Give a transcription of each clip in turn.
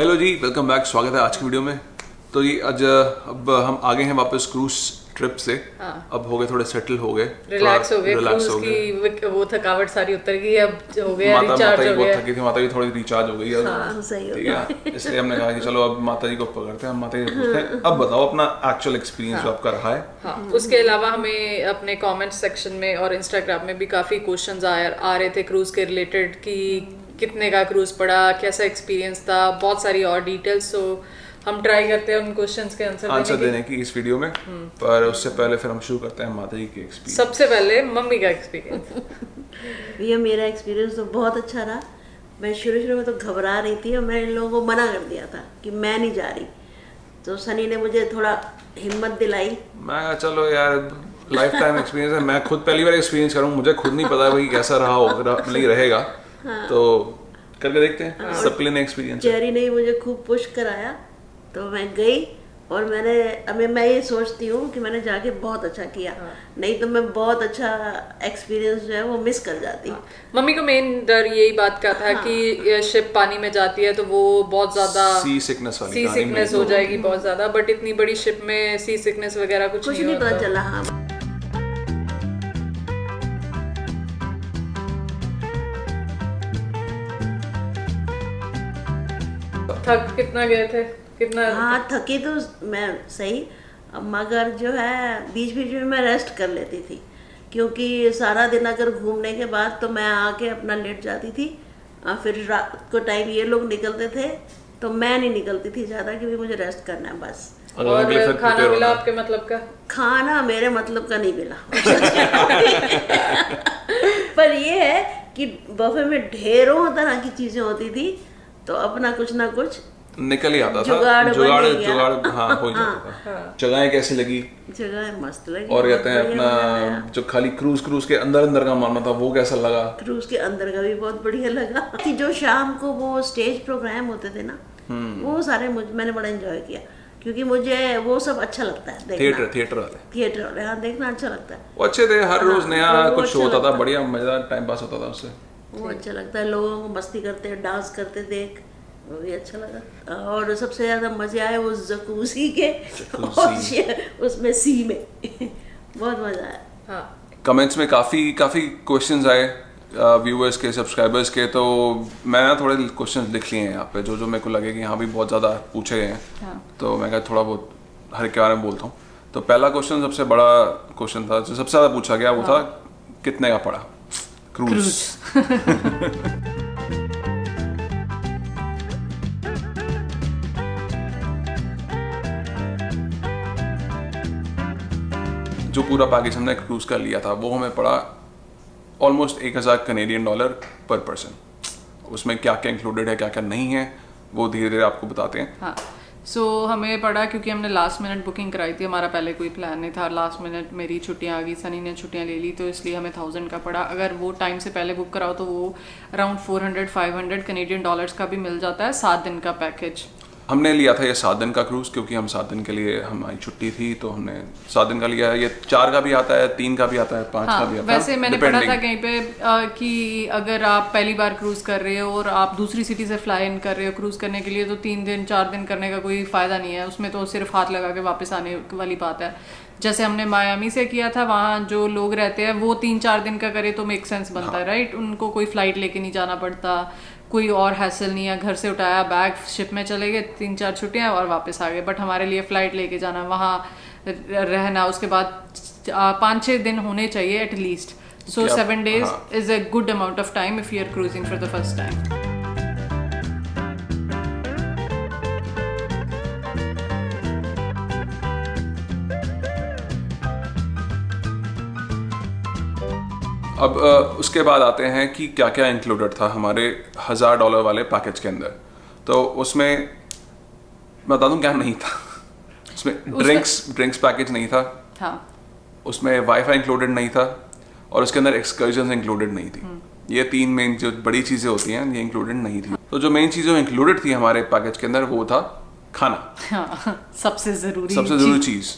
Hello जी, welcome back. स्वागत है आज की वीडियो में। तो ये आज अब हम आगे हैं वापस क्रूज ट्रिप से। अब हो गए थोड़े सेटल हो गए, रिलैक्स हो गए, रिलैक्स क्रूज हो गए। की वो थकावट सारी उतर गई, अब हो गया माता रिचार्ज ही हो बहुत गया। थकी थी, माता भी थोड़ी रिचार्ज हो गई है। हाँ, सही हो ठीक गया। है, इसलिए हमने कहा कि चलो अब माता जी को पकड़ते हैं, माता जी से पूछते हैं। अब बताओ अपना एक्चुअल एक्सपीरियंस जो आपका रहा है। हाँ, उसके अलावा हमें अपने कमेंट सेक्शन में और इंस्टाग्राम में भी काफी क्वेश्चंस आ रहे थे क्रूज के रिलेटेड कि कितने का क्रूज पड़ा, कैसा एक्सपीरियंस था, बहुत सारी और डिटेल्स। तो हम ट्राई करते हैं उन क्वेश्चंस के आंसर देने की इस वीडियो में। पर उससे पहले फिर हम शुरू करते हैं माता जी के एक्सपीरियंस। सबसे पहले मम्मी का एक्सपीरियंस। ये मेरा एक्सपीरियंस तो बहुत अच्छा रहा। मैं शुरू में तो घबरा रही थी और मैंने इन लोगों को मना कर दिया था कि मैं नहीं जा रही। तो सनी ने मुझे थोड़ा हिम्मत दिलाई। मैं चलो यार, लाइफ टाइम एक्सपीरियंस है, मैं खुद पहली बार एक्सपीरियंस करूँ, मुझे खुद नहीं पता भाई कैसा रहा होगा नहीं रहेगा। तो करके देखते हैं। सबके लिए नया एक्सपीरियंस है। चेरी ने मुझे खूब पुश कराया तो मैं गई। और मैं ये सोचती हूँ कि मैंने जाके बहुत अच्छा किया। नहीं तो मैं बहुत अच्छा एक्सपीरियंस जो है वो मिस कर जाती। मम्मी को मेन डर यही बात का था कि शिप पानी में जाती है तो वो बहुत ज्यादा सी सिकनेस हो जाएगी बहुत ज्यादा। बट इतनी बड़ी शिप में सी सिकनेस वगैरह कुछ नहीं पता चला। हाँ, थक कितना गए थे, कितना? हाँ, थकी तो मैं सही, मगर जो है बीच बीच में मैं रेस्ट कर लेती थी। क्योंकि सारा दिन अगर घूमने के बाद तो मैं आके अपना लेट जाती थी। फिर रात को टाइम ये लोग निकलते थे तो मैं नहीं निकलती थी ज़्यादा, क्योंकि मुझे रेस्ट करना है बस। और खाना मिला आपके मतलब का? खाना मेरे मतलब का नहीं मिला। पर ये है कि बफे में ढेरों तरह की चीज़ें होती थी, तो अपना कुछ ना कुछ निकल ही आता था। जुगाड़ हाँ, हो जाता था। जगहें कैसी लगी? जगह मस्त लगी। और कहते हैं अपना जो खाली क्रूज के अंदर का मानना था वो कैसा लगा? क्रूज के अंदर का भी बहुत बढ़िया लगा। कि जो शाम को वो स्टेज प्रोग्राम होते थे ना, वो सारे मैंने बड़ा एंजॉय किया। क्योंकि मुझे वो सब अच्छा लगता है देखना। थिएटर वाले हाँ, देखना अच्छा लगता है। वो अच्छे थे, हर रोज नया कुछ होता था, बढ़िया मजेदार टाइम पास होता था उससे। वो अच्छा लगता है, लोगों को मस्ती करते डांस करते देख, वो भी अच्छा लगा। और सबसे ज्यादा मजे आए वो जकूजी के और उसमें सी में। बहुत मजा आया। हाँ, कमेंट्स में काफी क्वेश्चंस आए व्यूअर्स के, सब्सक्राइबर्स के। तो मैंने थोड़े क्वेश्चंस लिख लिए हैं यहाँ पे, जो मेरे को लगे कि यहाँ भी बहुत ज़्यादा पूछे गए हैं। तो मैं कहा थोड़ा बहुत हर के बारे में बोलता हूँ। तो पहला क्वेश्चन, सबसे बड़ा क्वेश्चन था जो सबसे ज़्यादा पूछा गया, वो था कितने का पड़ा क्रूज? जो पूरा पैकेज हमने क्रूज का लिया था वो हमें पड़ा ऑलमोस्ट 1000 कनेडियन डॉलर पर पर्सन। उसमें क्या क्या इंक्लूडेड है, क्या क्या नहीं है, वो धीरे धीरे आपको बताते हैं। हाँ, सो हमें पड़ा क्योंकि हमने लास्ट मिनट बुकिंग कराई थी, हमारा पहले कोई प्लान नहीं था। लास्ट मिनट मेरी छुट्टियां आ गई, सनी ने छुट्टियां ले ली, तो इसलिए हमें 1000 का पड़ा। अगर वो टाइम से पहले बुक कराओ तो वो अराउंड 400-500 कनेडियन डॉलर्स का भी मिल जाता है, 7 दिन का पैकेज। हमने लिया था ये 7 दिन का क्रूज, क्योंकि हम 7 दिन के लिए हमारी छुट्टी थी, तो हमने 7 दिन का लिया है। ये 4 का भी आता है, 3 का भी आता है, 5 का भी आता है। वैसे मैंने पढ़ा था कहीं पे कि अगर आप पहली बार क्रूज कर रहे हो और आप दूसरी सिटी से फ्लाई इन कर रहे हो क्रूज करने के लिए, तो 3 दिन 4 दिन करने का कोई फायदा नहीं है उसमें। तो सिर्फ हाथ लगा के वापस आने वाली बात है। जैसे हमने मायामी से किया था, वहाँ जो लोग रहते हैं वो 3-4 दिन का करे तो मेक सेंस बनता है, राइट? उनको कोई फ्लाइट लेके नहीं जाना पड़ता, कोई और हैसल नहीं है, घर से उठाया बैग, शिप में चले गए, 3-4 छुट्टियां और वापस आ गए। बट हमारे लिए फ्लाइट लेके जाना, वहाँ रहना, उसके बाद 5-6 दिन होने चाहिए at least. So 7 days is a good amount of time if you are cruising for the first time. अब उसके बाद आते हैं कि क्या क्या इंक्लूडेड था हमारे $1000 वाले पैकेज के अंदर। तो उसमें मैं बता दूं क्या नहीं था। उसमें ड्रिंक्स पैकेज नहीं था। हाँ, उसमें वाईफाई इंक्लूडेड नहीं था, और उसके अंदर एक्सकर्जन इंक्लूडेड नहीं थी। ये 3 मेन जो बड़ी चीज़ें होती हैं ये इंक्लूडेड नहीं थी। तो जो मेन चीज़ें इंक्लूडेड थी हमारे पैकेज के अंदर वो था खाना। हाँ, सबसे ज़रूरी चीज़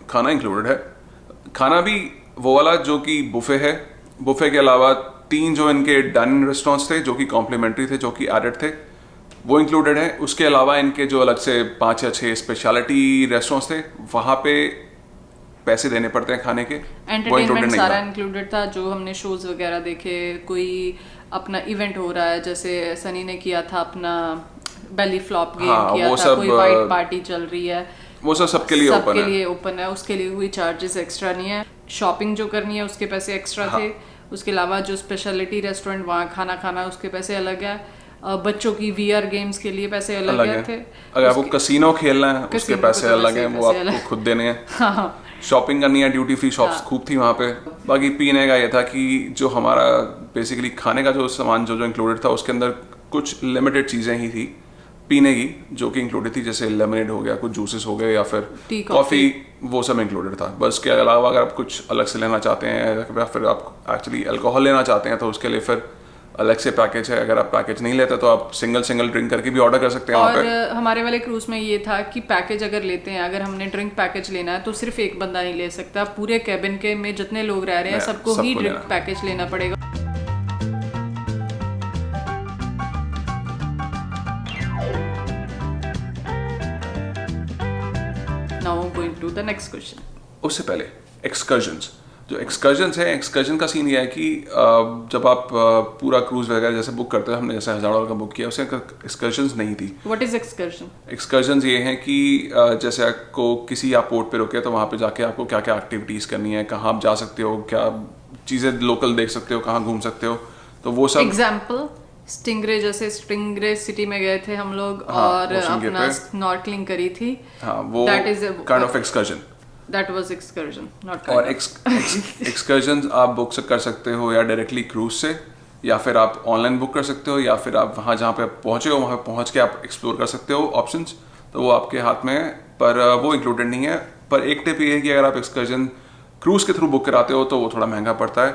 खाना इंक्लूडेड है। खाना भी वो वाला जो कि बुफे है। बुफे के अलावा 3 जो इनके डाइनिंग रेस्टोरेंट्स थे जो कि कॉम्प्लीमेंट्री थे, जो कि एडेड थे, वो इंक्लूडेड है। उसके अलावा इनके जो अलग से 5 या 6 स्पेशलिटी रेस्टोरेंट्स थे, वहाँ पे पैसे देने पड़ते हैं खाने के, वो एंटरटेनमेंट इंक्लूडेड नहीं सारा था। इंक्लूडेड था। जो हमने शोज वगैरह देखे, कोई अपना इवेंट हो रहा है, जैसे सनी ने किया था अपना बेली फ्लॉप गेम हाँ, किया वो था, सब, कोई वाइट पार्टी चल रही है, वो सबके लिए ओपन सबके है। लिए ओपन है, उसके लिए कोई चार्जेस एक्स्ट्रा नहीं है। शॉपिंग जो करनी है उसके पैसे एक्स्ट्रा थे। उसके अलावा जो स्पेशलिटी रेस्टोरेंट वहाँ खाना खाना उसके पैसे अलग है। बच्चों की VR गेम्स के लिए पैसे अलग थे। अगर आपको कसिनो खेलना है उसके कसिनो पैसे के तो अलग हैं, वो पैसे आपको अलग। खुद देने हैं। हाँ, शॉपिंग करनी है, ड्यूटी फ्री शॉप्स खूब थी वहाँ पे। बाकी पीने का ये था कि जो हमारा बेसिकली खाने का जो सामान जो इंक्लूडेड था, उसके अंदर कुछ लिमिटेड चीज़ें ही थी पीने की जो कि इंक्लूडेड थी, जैसे लेमनेड हो गया, कुछ जूसेस हो गए या फिर टी, कॉफ़ी, वो सब इंक्लूडेड था। बस के अलावा अगर आप कुछ अलग से लेना चाहते हैं या फिर आप एक्चुअली अल्कोहल लेना चाहते हैं तो उसके लिए फिर अलग से पैकेज है। अगर आप पैकेज नहीं लेते तो आप सिंगल ड्रिंक करके भी ऑर्डर कर सकते हैं वहाँ और पे। हमारे वाले क्रूज में ये था कि पैकेज अगर लेते हैं, अगर हमने ड्रिंक पैकेज लेना है तो सिर्फ एक बंदा नहीं ले सकता, पूरे कैबिन के में जितने लोग रह रहे हैं सबको ही सबको ड्रिंक लेना। पैकेज लेना पड़ेगा। Now going to the next question. उससे पहले एक्सकर्जन्स, जो एक्सकर्जन्स है, एक्सकर्जन का सीन ये है कि जब आप पूरा क्रूज वगैरह जैसे बुक करते हैं, हमने जैसे $1000 का बुक किया, उससे एक्सकर्जन्स नहीं थी। What is excursion? एक्सकर्जन्स ये हैं कि जैसे आपको किसी आप पोर्ट पे रुके तो वहाँ पे जाके आपको क्या क्या एक्टिविटीज़ करनी है, कहाँ आप जा सकते हो, क्या चीज़ें लोकल देख सकते हो, कहाँ घूम सकते हो, तो वो सब। एग्जाम्पल स्टिंगरे, जैसे स्टिंगरे सिटी में गए थे हम लोग, हाँ, और Ocean Gate अपना पे। स्नॉर्कलिंग करी थी। हाँ, वो That is a- kind of excursion. That was excursion, not और एक्सकर्जन्स आप बुक कर सकते हो या डायरेक्टली क्रूज से, या फिर आप ऑनलाइन बुक कर सकते हो, या फिर आप वहाँ जहाँ पे आप पहुँचे हो वहाँ पे पहुँच के आप एक्सप्लोर कर सकते हो ऑप्शंस, तो वो आपके हाथ में है। पर वो इंक्लूडेड नहीं है। पर एक टिप ये है कि अगर आप एक्सकर्जन क्रूज के थ्रू बुक कराते हो तो वो थोड़ा महंगा पड़ता है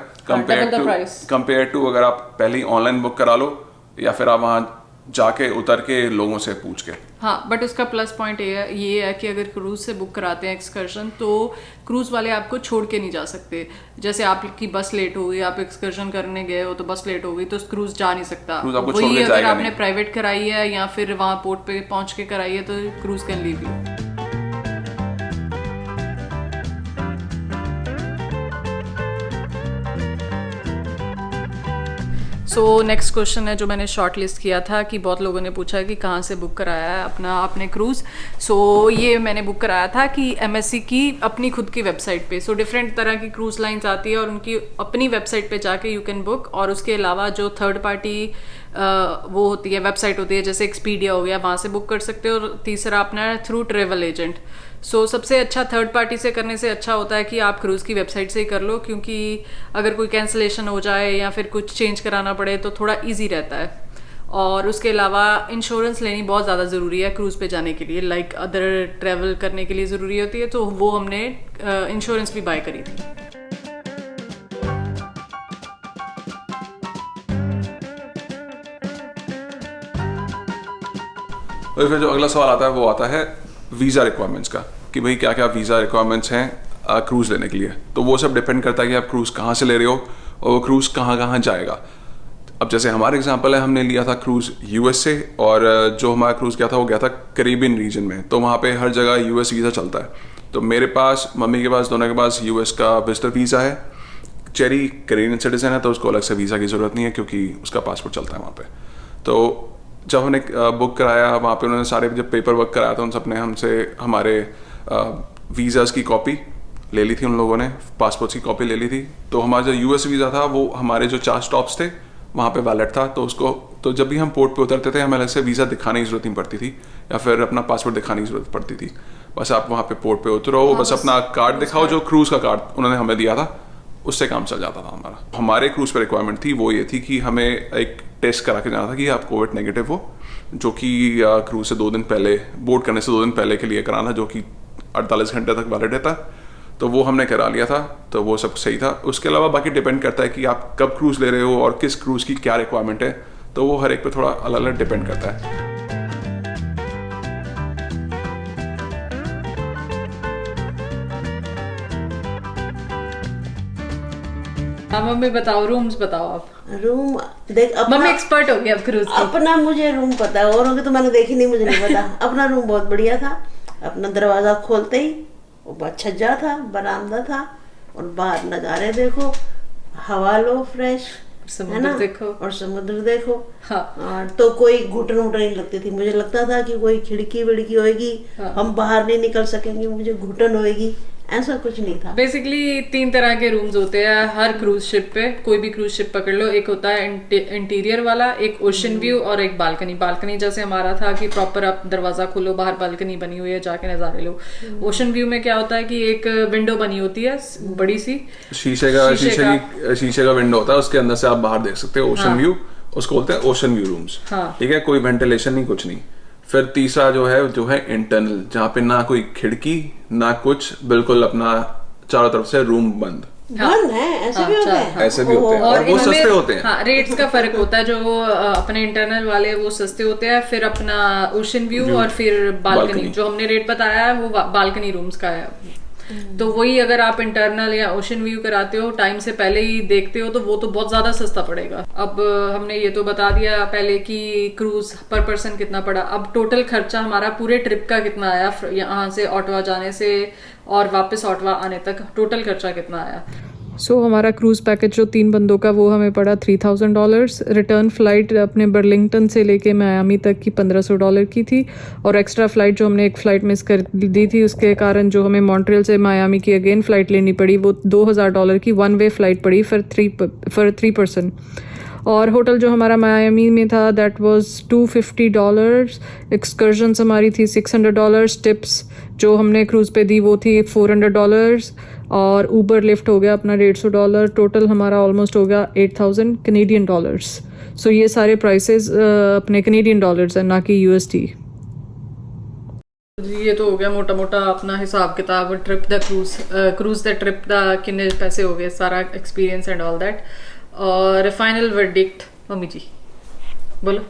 कंपेयर टू अगर आप पहले ही ऑनलाइन बुक करा लो या फिर आप वहाँ जाके उतर के लोगों से पूछ के। हाँ, बट उसका प्लस पॉइंट ये है कि अगर क्रूज से बुक कराते हैं एक्सकर्जन तो क्रूज वाले आपको छोड़ के नहीं जा सकते। जैसे आपकी बस लेट हो गई, आप एक्सकर्जन करने गए हो तो बस लेट हो गई तो क्रूज जा नहीं सकता। क्रूज आपको छोड़ वही के अगर जाएगा आपने नहीं। प्राइवेट कराई है या फिर वहाँ पोर्ट पे पहुंच के कराई है तो cruise can leave you. So next question है जो मैंने शॉर्ट लिस्ट किया था कि बहुत लोगों ने पूछा है कि कहाँ से बुक कराया है अपना आपने क्रूज़। सो ये मैंने बुक कराया था कि MSC की अपनी खुद की वेबसाइट पे। सो डिफरेंट तरह की क्रूज़ लाइंस आती है और उनकी अपनी वेबसाइट पे जाके यू कैन बुक। और उसके अलावा जो थर्ड पार्टी वो होती है, वेबसाइट होती है, जैसे एक्सपीडिया हो गया, वहाँ से बुक कर सकते हो। और तीसरा अपना थ्रू ट्रेवल एजेंट। सो सबसे अच्छा थर्ड पार्टी से करने से अच्छा होता है कि आप क्रूज़ की वेबसाइट से ही कर लो, क्योंकि अगर कोई कैंसिलेशन हो जाए या फिर कुछ चेंज कराना पड़े तो थोड़ा इजी रहता है। और उसके अलावा इंश्योरेंस लेनी बहुत ज़्यादा ज़रूरी है क्रूज़ पे जाने के लिए, लाइक अदर ट्रैवल करने के लिए ज़रूरी होती है, तो वो हमने इंश्योरेंस भी बाय करी थी। और फिर जो अगला सवाल आता है वो आता है वीज़ा रिक्वायरमेंट्स का, कि भाई क्या क्या वीज़ा रिक्वायरमेंट्स हैं क्रूज़ लेने के लिए। तो वो सब डिपेंड करता है कि आप क्रूज़ कहाँ से ले रहे हो और वो क्रूज़ कहाँ कहाँ जाएगा। अब जैसे हमारा एग्जांपल है, हमने लिया था क्रूज़ US से, और जो हमारा क्रूज़ गया था वो गया था कैरिबियन रीजन में, तो वहाँ पे हर जगह US वीज़ा चलता है। तो मेरे पास, मम्मी के पास, दोनों के पास US का विजिटर वीज़ा है। चेरी कैनेडियन सिटीजन है तो उसको अलग से वीज़ा की ज़रूरत नहीं है क्योंकि उसका पासपोर्ट चलता है वहाँ पे। तो जब हमने बुक कराया वहाँ पे, उन्होंने सारे जब पेपर वर्क कराया था उन सब ने हमसे हमारे वीज़ाज़ की कॉपी ले ली थी, उन लोगों ने पासपोर्ट्स की कॉपी ले ली थी। तो हमारा जो US वीज़ा था वो हमारे जो 4 स्टॉप्स थे वहाँ पे वैलिड था, तो उसको, तो जब भी हम पोर्ट पे उतरते थे हमें अलग से वीज़ा दिखाने की ज़रूरत नहीं पड़ती थी या फिर अपना पासपोर्ट दिखाने की ज़रूरत पड़ती थी। बस आप वहाँ पे पोर्ट पे उतरो, बस अपना कार्ड दिखाओ, जो क्रूज़ का कार्ड उन्होंने हमें दिया था, उससे काम चल जाता था हमारा। हमारे क्रूज़ पर रिक्वायरमेंट थी वो ये थी कि हमें एक टेस्ट करा के जाना था कि आप कोविड नेगेटिव हो, जो कि क्रूज़ से 2 दिन पहले, बोर्ड करने से 2 दिन पहले के लिए कराना, जो कि 48 घंटे तक वैलिड था। तो वो हमने करा लिया था, तो वो सब सही था। उसके अलावा बाकी डिपेंड करता है कि आप कब क्रूज़ ले रहे हो और किस क्रूज़ की क्या रिक्वायरमेंट है, तो वो हर एक पे थोड़ा अलग अलग डिपेंड करता है। हाँ मम्मी बताओ, रूम्स बताओ आप। रूम देख, मम्मी एक्सपर्ट हो गई अब क्रूज की। अपना मुझे रूम पता है, औरों के तो मैंने देखी नहीं, मुझे नहीं पता। अपना रूम बहुत बढ़िया था। अपना दरवाजा खोलते ही वो छज्जा था, बरामदा था, और बाहर नज़ारे देखो, हवा लो फ्रेश, है ना, देखो और समुद्र देखो। हाँ। तो कोई घुटन उठन नहीं लगती थी। मुझे लगता था कि कोई खिड़की विड़की होगी, हम बाहर नहीं निकल सकेंगे, मुझे घुटन होएगी, ऐसा कुछ नहीं था। बेसिकली 3 तरह के रूम्स होते हैं हर क्रूज शिप पे, कोई भी क्रूज शिप पकड़ लो। एक होता है इंटीरियर वाला, एक ओशन व्यू, और एक बालकनी। बालकनी जैसे हमारा था कि प्रॉपर आप दरवाजा खोलो, बाहर बालकनी बनी हुई है, जाके नजारे लो। ओशन व्यू में क्या होता है कि एक विंडो बनी होती है बड़ी सी, शीशे का विंडो होता है, उसके अंदर से आप बाहर देख सकते हो। ओशन व्यू उसको बोलते हैं, ओशन व्यू रूम्स। ठीक है, कोई वेंटिलेशन नहीं, कुछ नहीं। फिर तीसरा जो है इंटरनल, जहाँ पे ना कोई खिड़की ना कुछ, बिल्कुल अपना चारों तरफ से रूम बंद। बंद है, ऐसे भी होते हैं। ऐसे भी होते हैं, और वो सस्ते होते हैं। हाँ, रेट्स का फर्क होता है। जो अपने इंटरनल वाले वो सस्ते होते हैं, फिर अपना ओशन व्यू और फिर बालकनी जो हमने रेट बताया है वो बालकनी रूम्स का है। तो वही अगर आप इंटरनल या ओशन व्यू कराते हो, टाइम से पहले ही देखते हो, तो वो तो बहुत ज्यादा सस्ता पड़ेगा। अब हमने ये तो बता दिया पहले कि क्रूज पर पर्सन कितना पड़ा। अब टोटल खर्चा हमारा पूरे ट्रिप का कितना आया, यहाँ से ऑटवा जाने से और वापस ऑटवा आने तक टोटल खर्चा कितना आया। हमारा क्रूज पैकेज जो 3 बंदों का, वो हमें पड़ा $3000। रिटर्न फ्लाइट अपने बर्लिंगटन से लेके मायामी तक की $1500 की थी, और एक्स्ट्रा फ्लाइट जो हमने एक फ़्लाइट मिस कर दी थी, उसके कारण जो हमें मॉन्ट्रियल से मायामी की अगेन फ़्लाइट लेनी पड़ी, वो $2000 की 1 वे फ़्लाइट पड़ी फॉर 3 पर्सन। और होटल जो हमारा मायामी में था दैट वाज $250। एक्सकर्जन्स हमारी थी $600। टिप्स जो हमने क्रूज़ पे दी वो थी $400, और ऊबर लिफ्ट हो गया अपना $150। टोटल हमारा ऑलमोस्ट हो गया $8000 कैनेडियन डॉलर्स। सो ये सारे प्राइसेस अपने कैनेडियन डॉलर्स हैं, ना कि USD। ये तो हो गया मोटा मोटा अपना हिसाब किताब trip the cruise the trip the कितने पैसे हो गए, सारा एक्सपीरियंस एंड ऑल दैट। और फाइनल वर्डिक्ट मम्मी जी बोलो।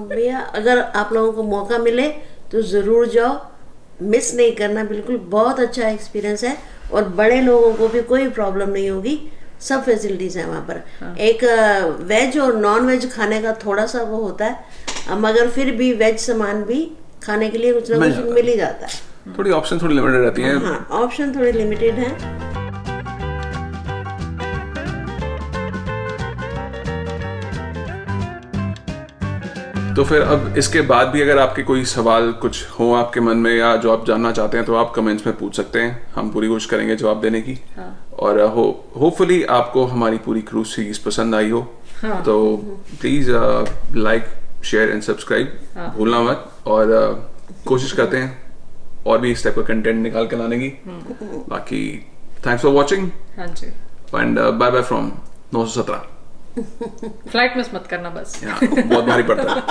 भैया अगर आप लोगों को मौका मिले तो ज़रूर जाओ, मिस नहीं करना बिल्कुल। बहुत अच्छा एक्सपीरियंस है, और बड़े लोगों को भी कोई प्रॉब्लम नहीं होगी, सब फैसिलिटीज़ हैं वहाँ पर। हाँ। एक वेज और नॉन वेज खाने का थोड़ा सा वो होता है, मगर फिर भी वेज सामान भी खाने के लिए कुछ ना कुछ मिल ही जाता है। थोड़ी ऑप्शन थोड़ी लिमिटेड रहती हैं। हाँ, ऑप्शन थोड़ी लिमिटेड है। तो फिर अब इसके बाद भी अगर आपके कोई सवाल कुछ हो आपके मन में, या जो आप जानना चाहते हैं, तो आप कमेंट्स में पूछ सकते हैं। हम पूरी कोशिश करेंगे जवाब देने की। हाँ। और होपफुली आपको हमारी पूरी क्रूज सीरीज पसंद आई हो। हाँ। तो please like share and subscribe भूलना मत, और कोशिश करते हैं और भी इस टाइप का कंटेंट निकाल के लाने की। बाकी thanks for watching and bye bye from 917। Flight miss मत करना बस। बहुत भारी पड़ता है।